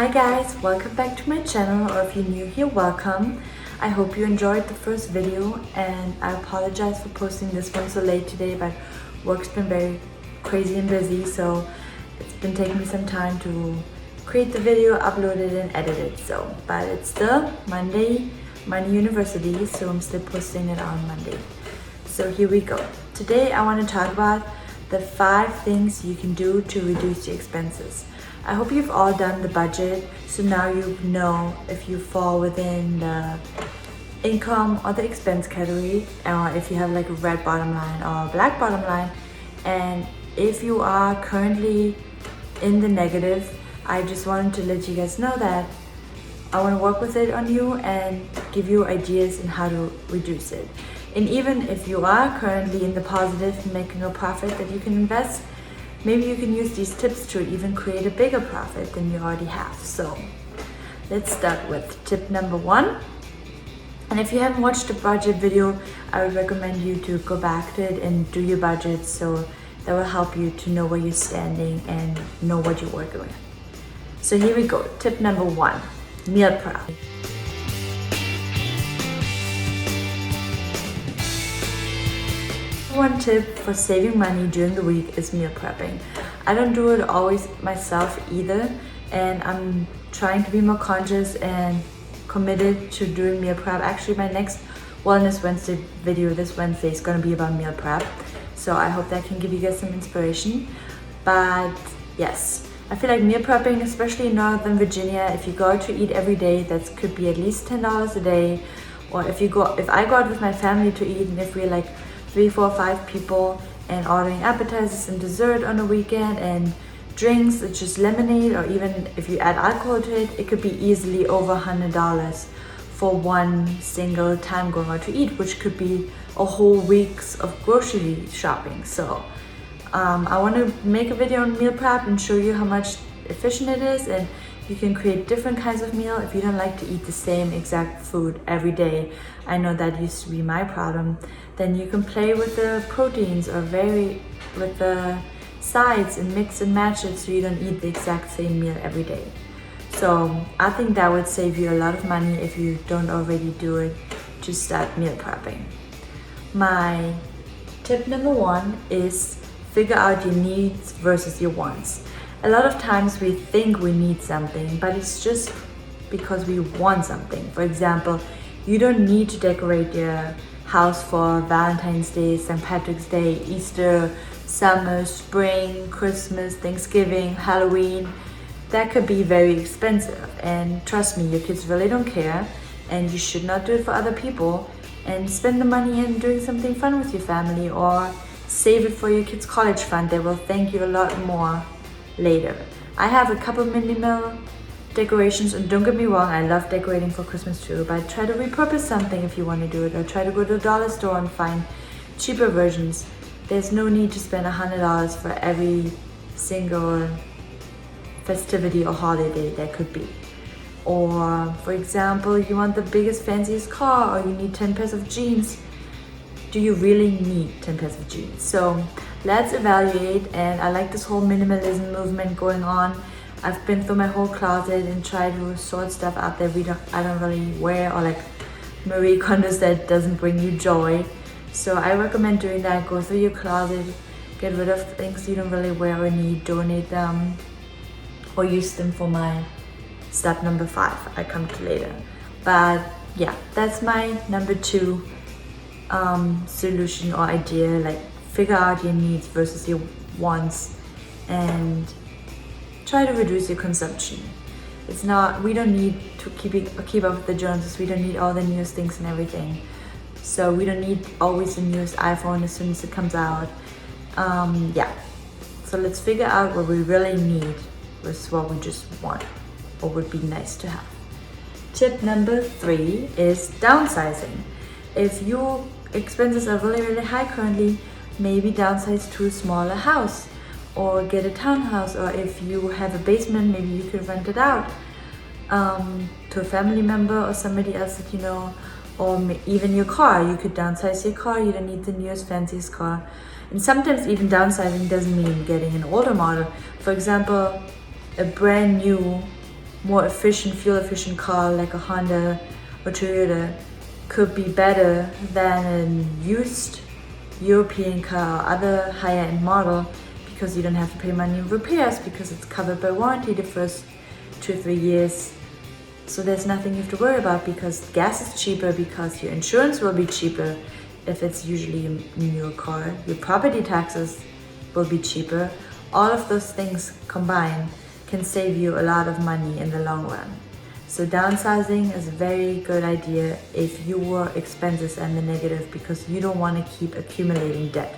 Hi guys, welcome back to my channel, or if you're new here, welcome. I hope you enjoyed the first video, and I apologize for posting this one so late today, but work's been very crazy and busy, so it's been taking me some time to create the video, upload it and edit it. But it's still Monday University, so I'm still posting it on Monday. So here we go. Today I want to talk about the 5 things you can do to reduce your expenses. I hope you've all done the budget, so now you know if you fall within the income or the expense category, or if you have like a red bottom line or a black bottom line. And if you are currently in the negative, I just wanted to let you guys know that I want to work with it on you and give you ideas on how to reduce it. And even if you are currently in the positive, making a profit that you can invest, maybe you can use these tips to even create a bigger profit than you already have. So let's start with tip number 1. And if you haven't watched the budget video, I would recommend you to go back to it and do your budget, so that will help you to know where you're standing and know what you're working with. So here we go. Tip number 1, meal prep. One tip for saving money during the week is meal prepping. I don't do it always myself either, and I'm trying to be more conscious and committed to doing meal prep. Actually, my next Wellness Wednesday video this Wednesday is going to be about meal prep, so I hope that can give you guys some inspiration. But yes, I feel like meal prepping, especially in Northern Virginia, if you go out to eat every day, that could be at least $10 a day. Or if I go out with my family to eat, and if we're like 3, 4, 5 people, and ordering appetizers and dessert on the weekend and drinks, it's just lemonade, or even if you add alcohol to it, it could be easily over $100 for one single time going out to eat, which could be a whole week's of grocery shopping. So I want to make a video on meal prep and show you how much efficient it is, and you can create different kinds of meal if you don't like to eat the same exact food every day. I know that used to be my problem. Then you can play with the proteins or vary with the sides and mix and match it so you don't eat the exact same meal every day. So I think that would save you a lot of money if you don't already do it to start meal prepping. My tip number 1 is figure out your needs versus your wants. A lot of times we think we need something, but it's just because we want something. For example, you don't need to decorate your house for Valentine's Day, St. Patrick's Day, Easter, summer, spring, Christmas, Thanksgiving, Halloween. That could be very expensive, and trust me, your kids really don't care, and you should not do it for other people. And spend the money in doing something fun with your family, or save it for your kids' college fund. They will thank you a lot more later. I have a couple minimal decorations, and don't get me wrong, I love decorating for Christmas too, but try to repurpose something if you want to do it, or try to go to the dollar store and find cheaper versions. There's no need to spend $100 for every single festivity or holiday that could be. Or for example, you want the biggest fanciest car, or you need 10 pairs of jeans. Do you really need 10 pairs of jeans? So let's evaluate. And I like this whole minimalism movement going on. I've been through my whole closet and tried to sort stuff out that I don't really wear, or like Marie Kondo's that doesn't bring you joy. So I recommend doing that. Go through your closet, get rid of things you don't really wear or need, donate them, or use them for my step number 5 I come to later. But yeah, that's my number 2 solution or idea. Like, figure out your needs versus your wants, and try to reduce your consumption. We don't need to keep up with the Joneses. We don't need all the newest things and everything. So we don't need always the newest iPhone as soon as it comes out. Yeah. So let's figure out what we really need versus what we just want or would be nice to have. Tip number 3 is downsizing. If your expenses are really high currently, maybe downsize to a smaller house, or get a townhouse, or if you have a basement, maybe you could rent it out to a family member or somebody else that you know. Or even your car, you could downsize your car. You don't need the newest fanciest car. And sometimes even downsizing doesn't mean getting an older model. For example, a brand new more efficient, fuel efficient car like a Honda or Toyota could be better than a used European car or other higher end model, because you don't have to pay money in repairs because it's covered by warranty the first 2 or 3 years. So there's nothing you have to worry about, because gas is cheaper, because your insurance will be cheaper if it's usually a newer car. Your property taxes will be cheaper. All of those things combined can save you a lot of money in the long run. So downsizing is a very good idea if your expenses are in the negative, because you don't want to keep accumulating debt.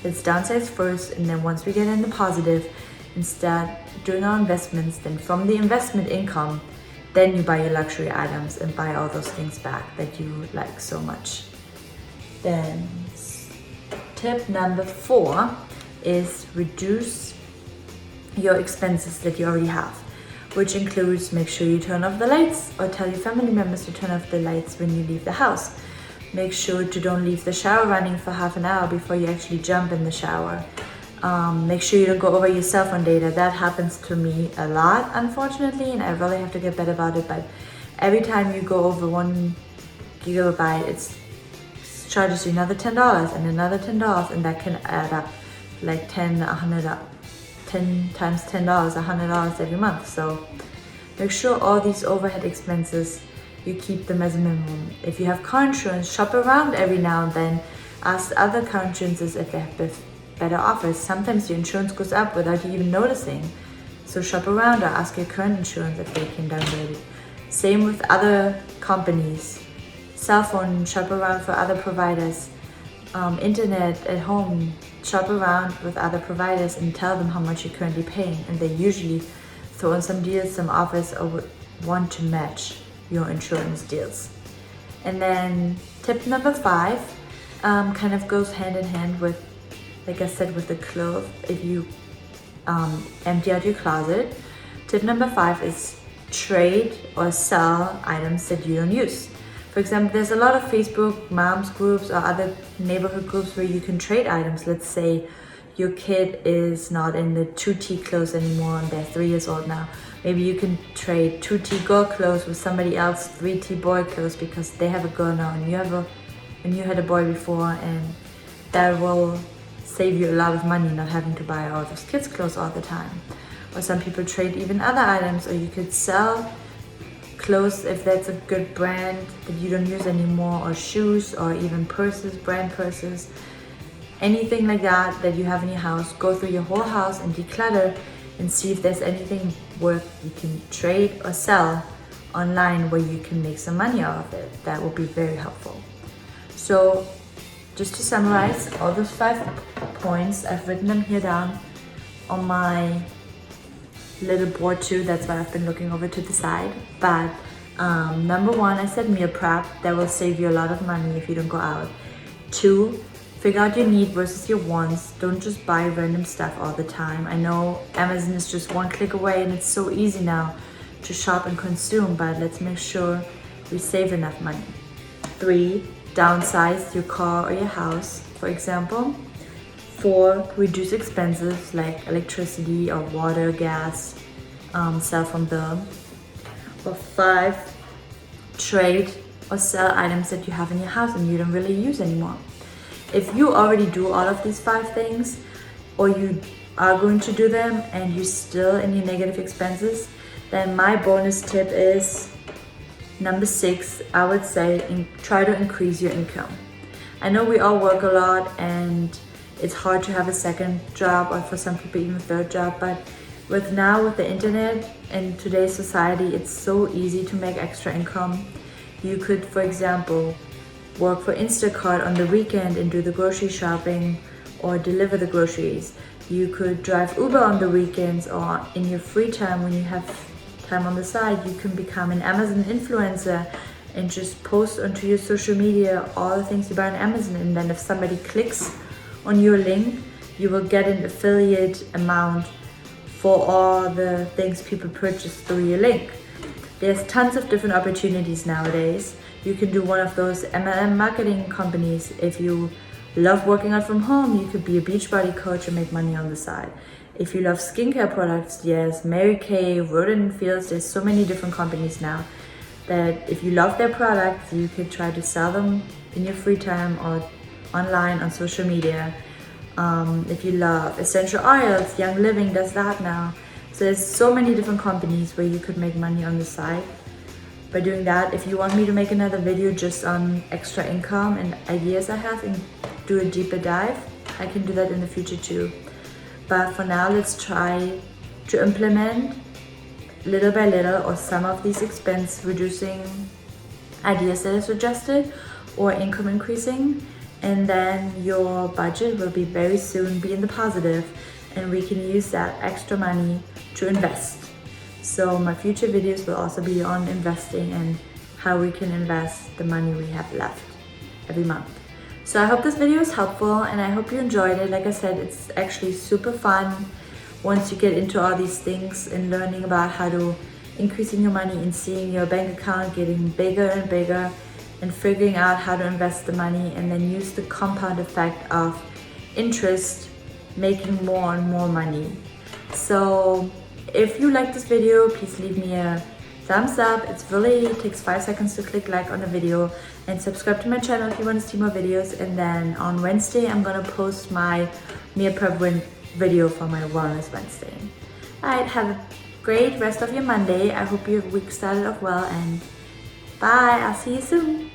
Let's downsize first, and then once we get in the positive and start doing our investments, then from the investment income, then you buy your luxury items and buy all those things back that you like so much. Then tip number 4 is reduce your expenses that you already have, which includes make sure you turn off the lights, or tell your family members to turn off the lights when you leave the house. Make sure to don't leave the shower running for half an hour before you actually jump in the shower. Make sure you don't go over your cell phone data. That happens to me a lot, unfortunately, and I really have to get better about it. But every time you go over 1 gigabyte, it charges you another $10 and another $10, and that can add up like 10 times $10, $100 every month. So make sure all these overhead expenses, you keep them as a minimum. If you have car insurance, shop around every now and then. Ask other car insurances if they have better offers. Sometimes your insurance goes up without you even noticing. So shop around or ask your current insurance if they can downgrade it. Same with other companies. Cell phone, shop around for other providers. Internet at home, shop around with other providers and tell them how much you're currently paying. And they usually throw in some deals, some offers, or would want to match your insurance deals. And then tip number 5 kind of goes hand in hand with, like I said, with the clothes. If you empty out your closet, tip number 5 is trade or sell items that you don't use. For example, there's a lot of Facebook moms groups or other neighborhood groups where you can trade items. Let's say your kid is not in the 2T clothes anymore and they're 3 years old now. Maybe you can trade 2T girl clothes with somebody else 3T boy clothes, because they have a girl now and you had a boy before, and that will save you a lot of money not having to buy all those kids clothes all the time. Or some people trade even other items, or you could sell clothes if that's a good brand that you don't use anymore, or shoes, or even purses, brand purses. Anything like that that you have in your house, go through your whole house and declutter and see if there's anything worth you can trade or sell online where you can make some money out of it. That will be very helpful. So just to summarize all those 5 points, I've written them here down on my little board too. That's why I've been looking over to the side. But number 1, I said meal prep. That will save you a lot of money if you don't go out. 2, figure out your need versus your wants. Don't just buy random stuff all the time. I know Amazon is just 1 click away and it's so easy now to shop and consume, but let's make sure we save enough money. 3, downsize your car or your house, for example. 4, reduce expenses like electricity or water, gas, cell phone bill. Or 5, trade or sell items that you have in your house and you don't really use anymore. If you already do all of these 5 things, or you are going to do them and you're still in your negative expenses, then my bonus tip is number 6. I would say try to increase your income. I know we all work a lot and it's hard to have a second job, or for some people even a third job, but with the internet and today's society, it's so easy to make extra income. You could, for example, work for Instacart on the weekend and do the grocery shopping or deliver the groceries. You could drive Uber on the weekends, or in your free time when you have time on the side, you can become an Amazon influencer and just post onto your social media all the things you buy on Amazon, and then if somebody clicks on your link, you will get an affiliate amount for all the things people purchase through your link. There's tons of different opportunities nowadays. You can do one of those MLM marketing companies. If you love working out from home, you could be a Beachbody coach and make money on the side. If you love skincare products, yes, Mary Kay, Roden & Fields, there's so many different companies now that if you love their products, you could try to sell them in your free time or online on social media. If you love essential oils, Young Living does that now. So there's so many different companies where you could make money on the side by doing that. If you want me to make another video just on extra income and ideas I have and do a deeper dive, I can do that in the future too. But for now, let's try to implement little by little or some of these expense reducing ideas that I suggested or income increasing, and then your budget will be very soon be in the positive and we can use that extra money to invest. So my future videos will also be on investing and how we can invest the money we have left every month. So I hope this video is helpful and I hope you enjoyed it. Like I said, it's actually super fun once you get into all these things and learning about how to increasing your money and seeing your bank account getting bigger and bigger and figuring out how to invest the money and then use the compound effect of interest making more and more money. So if you like this video, please leave me a thumbs up. It takes 5 seconds to click like on the video, and subscribe to my channel if you want to see more videos. And then on Wednesday, I'm gonna post my meal prep video for my Wellness Wednesday. Alright, have a great rest of your Monday. I hope your week started off well, and bye, I'll see you soon.